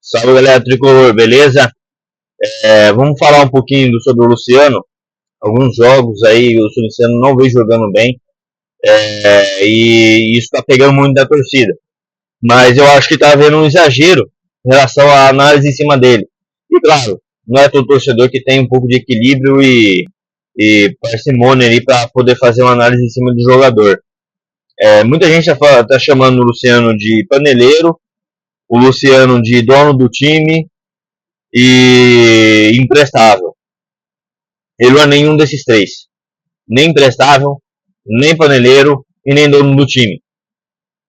Salve, galera tricolor, beleza? Vamos falar um pouquinho sobre o Luciano. Alguns jogos aí o Luciano não vem jogando bem, e isso está pegando muito da torcida. Mas eu acho que está havendo um exagero em relação à análise em cima dele. E claro, não é todo torcedor que tem um pouco de equilíbrio e parcimônia ali para poder fazer uma análise em cima do jogador. Muita gente está chamando o Luciano de paneleiro, o Luciano de dono do time e imprestável. Ele não é nenhum desses três. Nem imprestável, nem paneleiro e nem dono do time.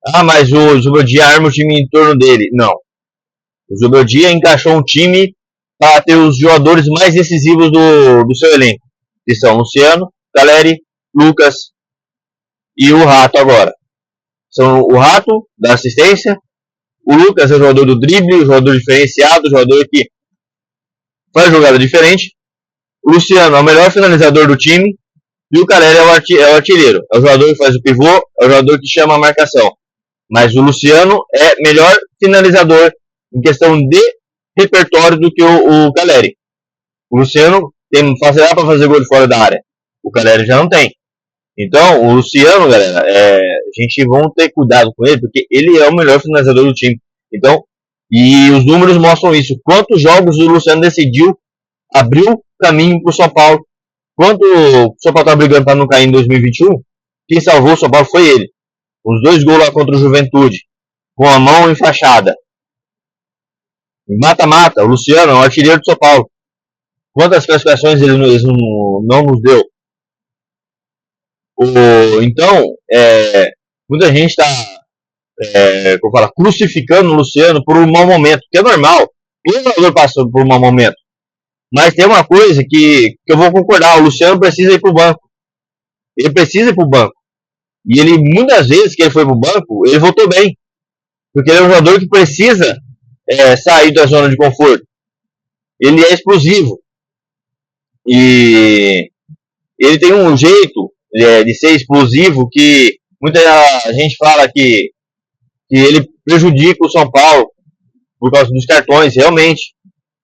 Ah, mas o Zubeldia arma o time em torno dele. Não. O Zubeldia encaixou um time para ter os jogadores mais decisivos do seu elenco. Que são Luciano, Caleri, Lucas e o Rato agora. São o Rato, da assistência. O Lucas é o jogador do drible, o jogador diferenciado, o jogador que faz jogada diferente. O Luciano é o melhor finalizador do time. E o Caleri é o artilheiro. É o jogador que faz o pivô, é o jogador que chama a marcação. Mas o Luciano é melhor finalizador em questão de repertório do que o Caleri. O Luciano tem facilidade para fazer gol de fora da área. O Caleri já não tem. Então, o Luciano, galera, a gente vai ter cuidado com ele, porque ele é o melhor finalizador do time. Então, e os números mostram isso. Quantos jogos o Luciano decidiu, abriu caminho para o São Paulo. Quando o São Paulo estava brigando para não cair em 2021, quem salvou o São Paulo foi ele. Os 2 gols lá contra o Juventude, com a mão enfaixada. Mata-mata, o Luciano é o artilheiro do São Paulo. Quantas classificações ele não nos deu? Então, muita gente está crucificando o Luciano por um mau momento, que é normal. O jogador passou por um mau momento. Mas tem uma coisa que eu vou concordar, o Luciano precisa ir para o banco. Ele precisa ir para o banco. E ele, muitas vezes que ele foi para o banco, ele voltou bem. Porque ele é um jogador que precisa sair da zona de conforto. Ele é explosivo. E ele tem um jeito de ser explosivo que muita gente fala que ele prejudica o São Paulo por causa dos cartões, realmente.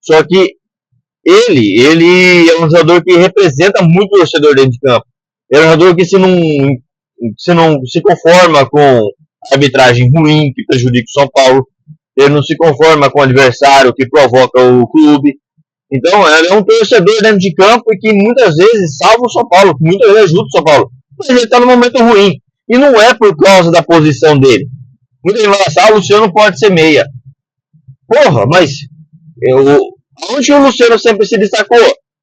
Só que ele é um jogador que representa muito o torcedor dentro de campo. Ele é um jogador que se não se conforma com a arbitragem ruim que prejudica o São Paulo, ele não se conforma com o adversário que provoca o clube. Então, ele é um torcedor dentro de campo e que muitas vezes salva o São Paulo, muitas vezes ajuda o São Paulo. Mas ele está num momento ruim. E não é por causa da posição dele. Muita gente vai falar, o Luciano pode ser meia. Porra, mas onde o Luciano sempre se destacou?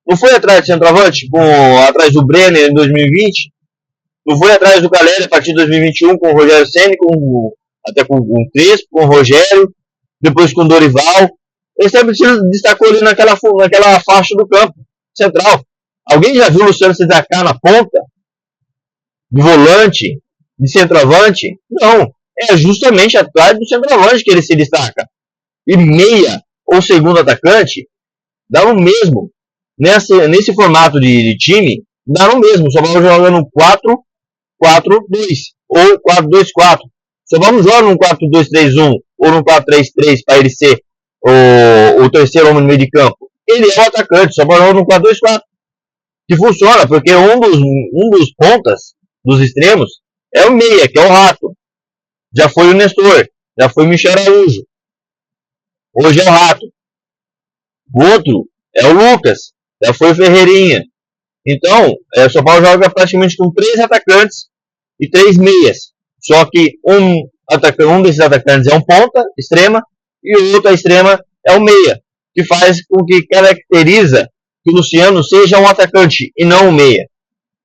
Não foi atrás do centroavante, atrás do Brenner em 2020? Não foi atrás do Caleri a partir de 2021 com o Rogério Ceni, até com o Crespo, com o Rogério, depois com o Dorival. Ele sempre se destacou ali naquela faixa do campo central. Alguém já viu o Luciano se destacar na ponta? De volante? De centroavante? Não. É justamente atrás do centroavante que ele se destaca. E meia ou segundo atacante, dá no mesmo. Nesse formato de time, dá no mesmo. Só vamos jogar no 4-4-2 ou 4-2-4. Só vamos jogar num 4-2-3-1 ou num 4-3-3 para ele ser o terceiro homem no meio de campo. Ele é o atacante, só vamos jogar num 4-2-4. Que funciona, porque um dos pontas, dos extremos, é o meia, que é o Rato. Já foi o Nestor, já foi o Michel Araújo. Hoje é o Rato. O outro é o Lucas, já foi o Ferreirinha. Então, o São Paulo joga praticamente com 3 atacantes e 3 meias. Só que um desses atacantes é um ponta, extrema, e o outro, a extrema, é o meia. Que faz com que caracteriza que o Luciano seja um atacante e não um meia.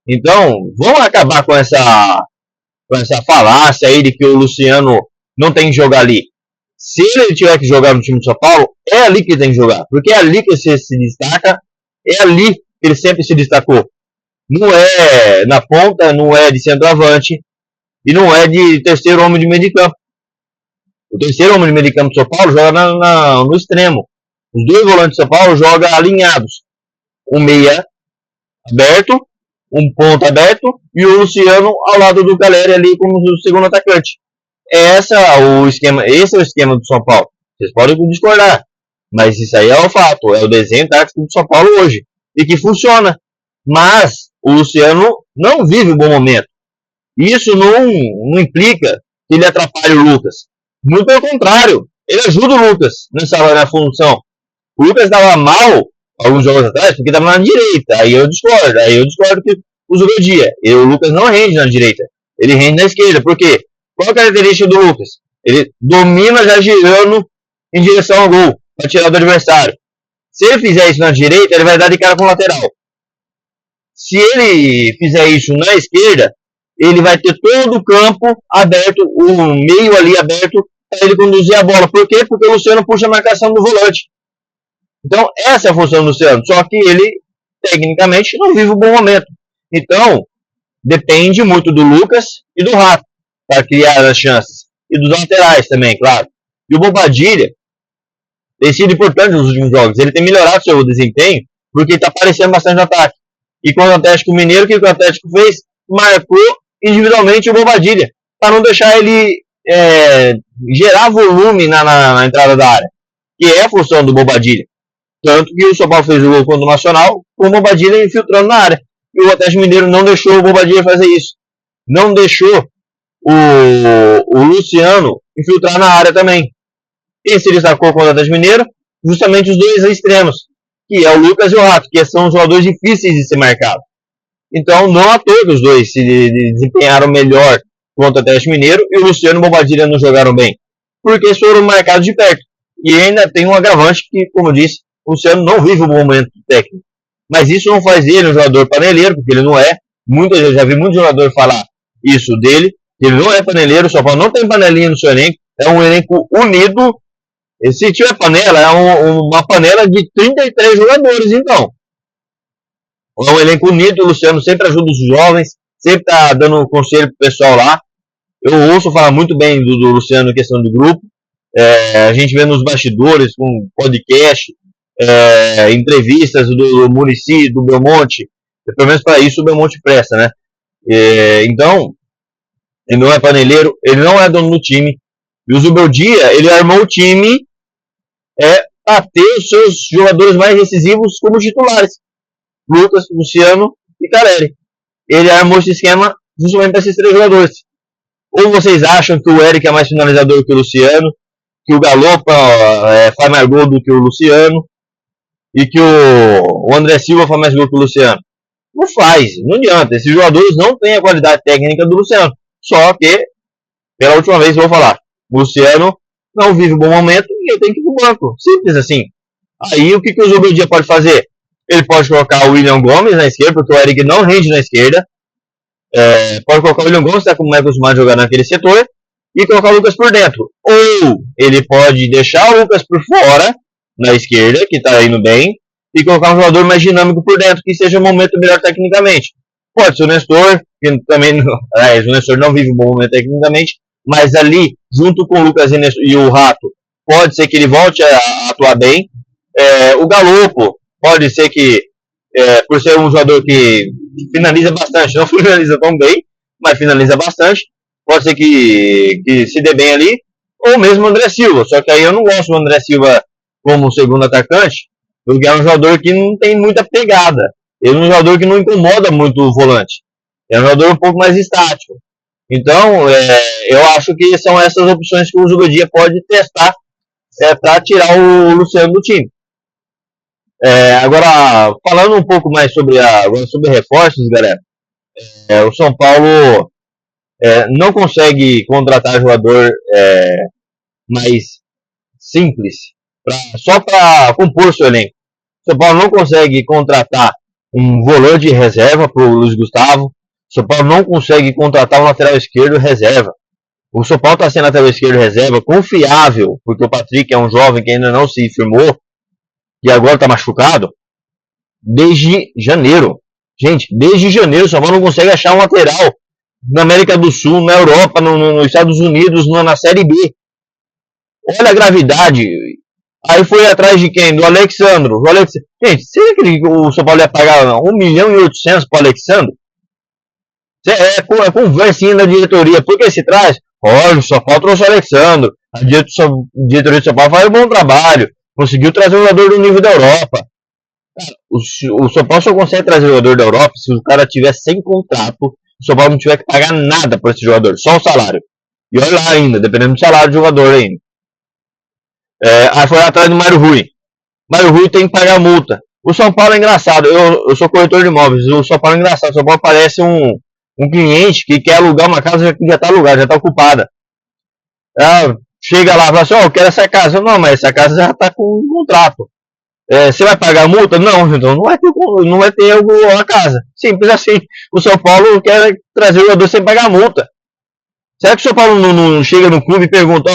Então, vamos acabar com essa falácia aí de que o Luciano não tem que jogar ali. Se ele tiver que jogar no time do São Paulo, é ali que ele tem que jogar. Porque é ali que ele se destaca, é ali que ele sempre se destacou. Não é na ponta, não é de centroavante e não é de terceiro homem de meio de campo. O terceiro homem de meio de campo do São Paulo joga no extremo. Os 2 volantes do São Paulo jogam alinhados. Um meia aberto, um ponto aberto e o Luciano ao lado do Caleri ali como o segundo atacante. Esse é o esquema do São Paulo. Vocês podem discordar, Mas isso aí é o fato, é o desenho tático do São Paulo hoje. E que funciona. Mas o Luciano não vive um bom momento. Isso não implica que ele atrapalhe o Lucas. Muito pelo contrário, ele ajuda o Lucas na função. O Lucas estava mal alguns jogos atrás porque estava na direita. Aí eu discordo que o Zubedia. O Lucas não rende na direita. Ele rende na esquerda. Por quê? Qual a característica do Lucas? Ele domina já girando em direção ao gol para tirar do adversário. Se ele fizer isso na direita, ele vai dar de cara com o lateral. Se ele fizer isso na esquerda, ele vai ter todo o campo aberto, o meio ali aberto, para ele conduzir a bola. Por quê? Porque o Luciano puxa a marcação do volante. Então, essa é a função do Luciano. Só que ele, tecnicamente, não vive um bom momento. Então, depende muito do Lucas e do Rato para criar as chances. E dos laterais também, claro. E o Bobadilha tem sido importante nos últimos jogos. Ele tem melhorado seu desempenho porque está aparecendo bastante no ataque. E quando o Atlético Mineiro, o que o Atlético fez? Marcou individualmente o Bobadilha para não deixar ele gerar volume na entrada da área, que é a função do Bobadilha. Tanto que o São Paulo fez o gol contra o Nacional com o Bobadilha infiltrando na área. E o Atlético Mineiro não deixou o Bobadilha fazer isso. Não deixou o Luciano infiltrar na área também. Quem se destacou contra o Atlético Mineiro? Justamente os dois extremos, que é o Lucas e o Rato, que são os jogadores difíceis de ser marcados. Então, não à toa que os dois se desempenharam melhor contra o Atlético Mineiro e o Luciano e o Bobadilha não jogaram bem, porque foram marcados de perto. E ainda tem um agravante que, como eu disse, o Luciano não vive um bom momento técnico. Mas isso não faz ele um jogador paneleiro, porque ele não é. Eu já vi muitos jogadores falar isso dele. Ele não é paneleiro, o São Paulo não tem panelinha no seu elenco. É um elenco unido. E se tiver panela, é uma panela de 33 jogadores, então. É um elenco unido, o Luciano sempre ajuda os jovens, sempre está dando conselho pro pessoal lá. Eu ouço falar muito bem do Luciano em questão do grupo. A gente vê nos bastidores, com podcast, entrevistas do Muricy, do Belmonte. Pelo menos para isso o Belmonte presta, né? Então, ele não é paneleiro, ele não é dono do time. E o Zubeldia, ele armou o time para ter os seus jogadores mais decisivos como titulares. Lucas, Luciano e Caleri. Ele armou esse esquema justamente para esses três jogadores. Ou vocês acham que o Eric é mais finalizador que o Luciano, que o Galopa faz mais gol do que o Luciano, e que o André Silva faz mais gol que o Luciano? Não faz, não adianta. Esses jogadores não têm a qualidade técnica do Luciano. Só que, pela última vez eu vou falar, o Luciano não vive um bom momento e ele tem que ir pro banco. Simples assim. Aí o que o Zubeldia pode fazer? Ele pode colocar o William Gomes na esquerda, porque o Eric não rende na esquerda. Pode colocar o William Gomes, como é acostumado a jogar naquele setor, e colocar o Lucas por dentro. Ou ele pode deixar o Lucas por fora, na esquerda, que está indo bem, e colocar um jogador mais dinâmico por dentro, que seja um momento melhor tecnicamente. Pode ser o Nestor, que também o Nestor não vive um bom momento tecnicamente, mas ali, junto com o Lucas e o Rato, pode ser que ele volte a atuar bem. O Galopo, pode ser que, por ser um jogador que finaliza bastante, não finaliza tão bem, mas finaliza bastante, pode ser que se dê bem ali, ou mesmo o André Silva. Só que aí eu não gosto do André Silva como segundo atacante, porque é um jogador que não tem muita pegada. Ele é um jogador que não incomoda muito o volante. É um jogador um pouco mais estático. Então, eu acho que são essas opções que o Zubeldia pode testar para tirar o Luciano do time. Agora, falando um pouco mais sobre reforços, galera, o São Paulo não consegue contratar jogador mais simples só para compor seu elenco. O São Paulo não consegue contratar um volante de reserva para o Luiz Gustavo. O São Paulo não consegue contratar um lateral esquerdo reserva. O São Paulo está sendo lateral esquerdo reserva confiável, porque o Patrick é um jovem que ainda não se firmou e agora está machucado, desde janeiro. Gente, desde janeiro o São Paulo não consegue achar um lateral na América do Sul, na Europa, nos Estados Unidos, na Série B. Olha a gravidade. Aí foi atrás de quem? Do Alexandro. Gente, será que o São Paulo ia pagar 1,8 milhão para o Alexandro? É conversinha da diretoria. Por que se traz? Olha, o São Paulo trouxe o Alexandro. A diretoria do São Paulo faz um bom trabalho. Conseguiu trazer um jogador do nível da Europa. Cara, o São Paulo só consegue trazer jogador da Europa se o cara tiver sem contrato, o São Paulo não tiver que pagar nada por esse jogador, só o salário. E olha lá ainda, dependendo do salário do jogador ainda. Aí foi atrás do Mário Rui. Mário Rui tem que pagar multa. O São Paulo é engraçado, eu sou corretor de imóveis, o São Paulo é engraçado, o São Paulo parece um cliente que quer alugar uma casa que já está alugada, já está ocupada. Chega lá e fala assim, eu quero essa casa. Não, mas essa casa já está com um contrato. Você vai pagar a multa? Não, então não vai ter a casa. Simples assim. O São Paulo quer trazer o jogador sem pagar a multa. Será que o São Paulo não chega no clube e pergunta,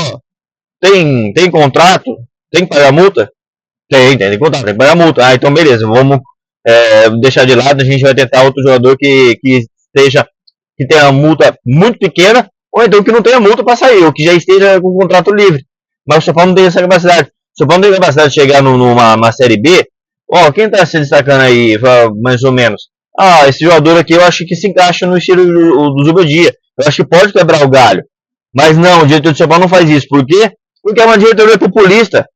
tem contrato? Tem que pagar a multa? Tem contrato, tem que pagar a multa. Então beleza, vamos deixar de lado, a gente vai tentar outro jogador que tenha a multa muito pequena, ou então que não tenha multa para sair, ou que já esteja com o contrato livre. Mas o São Paulo não tem essa capacidade. Se o São Paulo tem capacidade de chegar numa Série B, quem está se destacando aí, mais ou menos? Esse jogador aqui eu acho que se encaixa no estilo do Zubeldia. Eu acho que pode quebrar o galho. Mas não, o diretor do São Paulo não faz isso. Por quê? Porque é uma diretoria populista.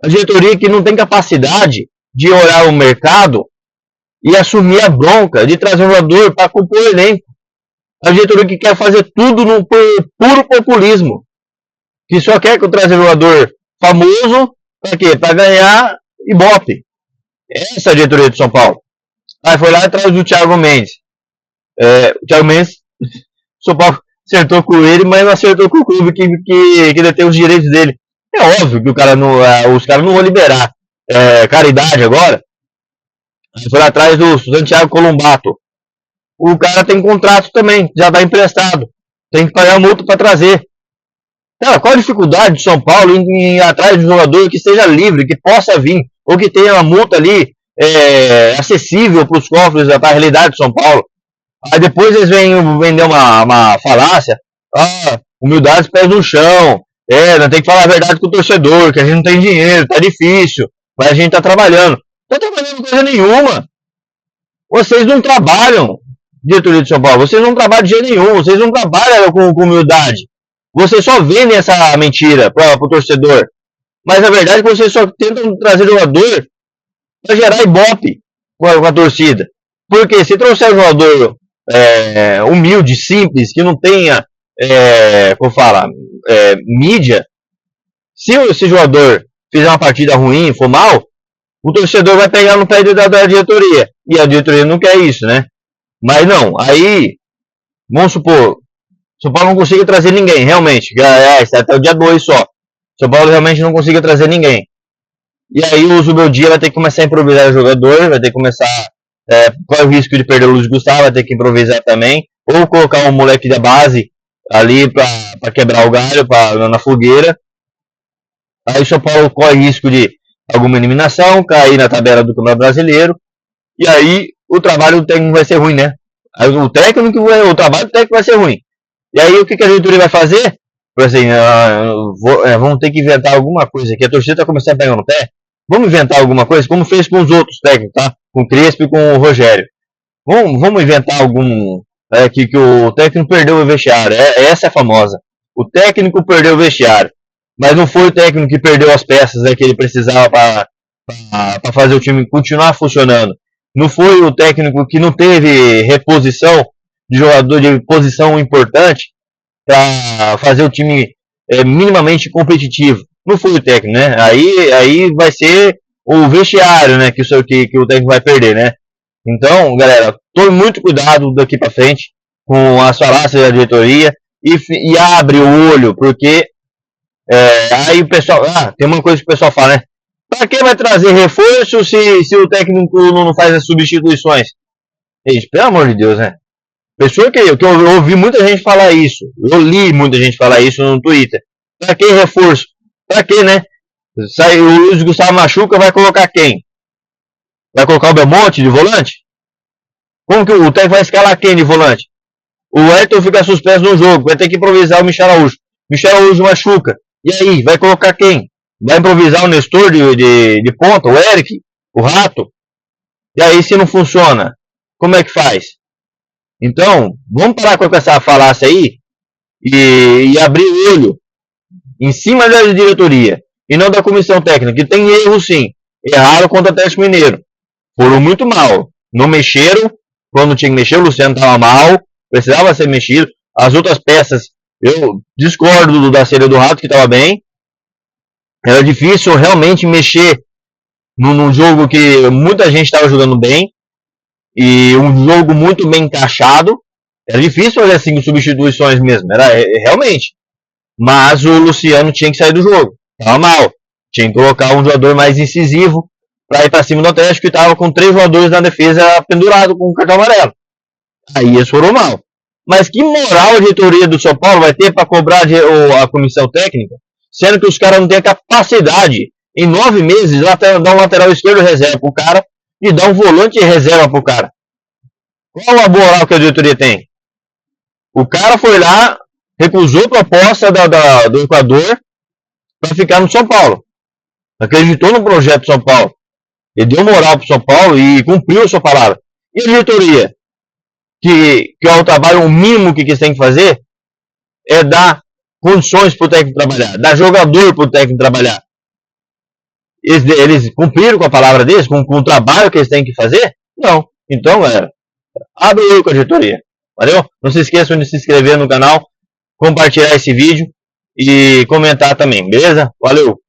Uma diretoria que não tem capacidade de olhar o mercado e assumir a bronca de trazer um jogador para compor o elenco. A diretoria que quer fazer tudo no puro populismo. Que só quer trazer jogador famoso, para quê? Para ganhar Ibope. Essa é a diretoria de São Paulo. Aí foi lá atrás do Thiago Mendes. O Thiago Mendes, São Paulo acertou com ele, mas não acertou com o clube que detém os direitos dele. É óbvio que os caras não vão liberar caridade agora. Aí foi lá atrás do Santiago Columbato. O cara tem contrato também, já está emprestado. Tem que pagar multa para trazer. Cara, qual a dificuldade de São Paulo em ir atrás de um jogador que seja livre, que possa vir, ou que tenha uma multa ali acessível para os cofres, para a realidade de São Paulo? Aí depois eles vêm vender uma falácia, humildade pés no chão, nós tem que falar a verdade com o torcedor, que a gente não tem dinheiro, tá difícil, mas a gente tá trabalhando. Não tá trabalhando coisa nenhuma. Vocês não trabalham, diretoria de São Paulo, vocês não trabalham de jeito nenhum, vocês não trabalham com humildade. Vocês só vendem essa mentira para o torcedor. Mas a verdade é que vocês só tentam trazer jogador para gerar ibope com a torcida. Porque se trouxer um jogador humilde, simples, que não tenha, mídia, se esse jogador fizer uma partida ruim, for mal, o torcedor vai pegar no pé da diretoria. E a diretoria não quer isso, né? Mas não, aí, vamos supor, São Paulo não consiga trazer ninguém, realmente. Até o dia 2 só. São Paulo realmente não consiga trazer ninguém. E aí o Zubeldia vai ter que começar a improvisar o jogador, vai ter que começar. Qual é o risco de perder o Luiz Gustavo? Vai ter que improvisar também. Ou colocar um moleque da base ali para quebrar o galho na fogueira. Aí o São Paulo corre risco de alguma eliminação, cair na tabela do Campeonato Brasileiro. E aí o trabalho do técnico vai ser ruim, né? Aí o trabalho do técnico vai ser ruim. E aí o que a diretoria vai fazer? Assim, vamos ter que inventar alguma coisa aqui. A torcida está começando a pegar no pé. Vamos inventar alguma coisa, como fez com os outros técnicos, tá? Com o Crespo e com o Rogério. Vamos inventar algum... que o técnico perdeu o vestiário. Essa é a famosa. O técnico perdeu o vestiário. Mas não foi o técnico que perdeu as peças que ele precisava para fazer o time continuar funcionando. Não foi o técnico que não teve reposição de jogador de posição importante para fazer o time minimamente competitivo. Não foi o técnico, né? Aí vai ser o vestiário, né? Que o técnico vai perder, né? Então, galera, tome muito cuidado daqui para frente com as falácias da diretoria e abre o olho, porque aí o pessoal... tem uma coisa que o pessoal fala, né? Para que vai trazer reforço se o técnico não faz as substituições? Gente, pelo amor de Deus, né? Pessoa que eu ouvi muita gente falar isso. Eu li muita gente falar isso no Twitter. Pra que reforço? Pra que, né? O Luiz Gustavo machuca, vai colocar quem? Vai colocar o Belmonte de volante? Como que o técnico vai escalar quem de volante? O Ayrton fica suspenso no jogo, vai ter que improvisar o Michel Araújo. Michel Araújo machuca. E aí, vai colocar quem? Vai improvisar o Nestor de ponta, o Eric, o Rato? E aí, se não funciona, como é que faz? Então, vamos parar com essa falácia aí e abrir o olho em cima da diretoria. e não da comissão técnica, que tem erro sim. Erraram contra o Atlético Mineiro. Foram muito mal. Não mexeram quando tinha que mexer. O Luciano estava mal, precisava ser mexido. As outras peças, eu discordo da saída do Rato, que estava bem. Era difícil realmente mexer num jogo que muita gente estava jogando bem. E um jogo muito bem encaixado. Era difícil fazer assim substituições mesmo. Era realmente. Mas o Luciano tinha que sair do jogo. Estava mal. Tinha que colocar um jogador mais incisivo para ir para cima do Atlético, que estava com 3 jogadores na defesa pendurado com o cartão amarelo. Aí eles foram mal. Mas que moral a diretoria do São Paulo vai ter para cobrar a comissão técnica, sendo que os caras não têm a capacidade, em 9 meses, dar um lateral esquerdo reserva pro cara e dar um volante reserva pro cara? Qual a moral que a diretoria tem? O cara foi lá, recusou a proposta do Equador para ficar no São Paulo. Acreditou no projeto do São Paulo. Ele deu moral pro São Paulo e cumpriu a sua palavra. E a diretoria? Que é o trabalho, o mínimo que eles têm que fazer é dar condições para o técnico trabalhar, dar jogador para o técnico trabalhar. Eles cumpriram com a palavra deles, com o trabalho que eles têm que fazer? Não. Então, galera, abre o olho com a diretoria. Valeu? Não se esqueçam de se inscrever no canal, compartilhar esse vídeo e comentar também, beleza? Valeu!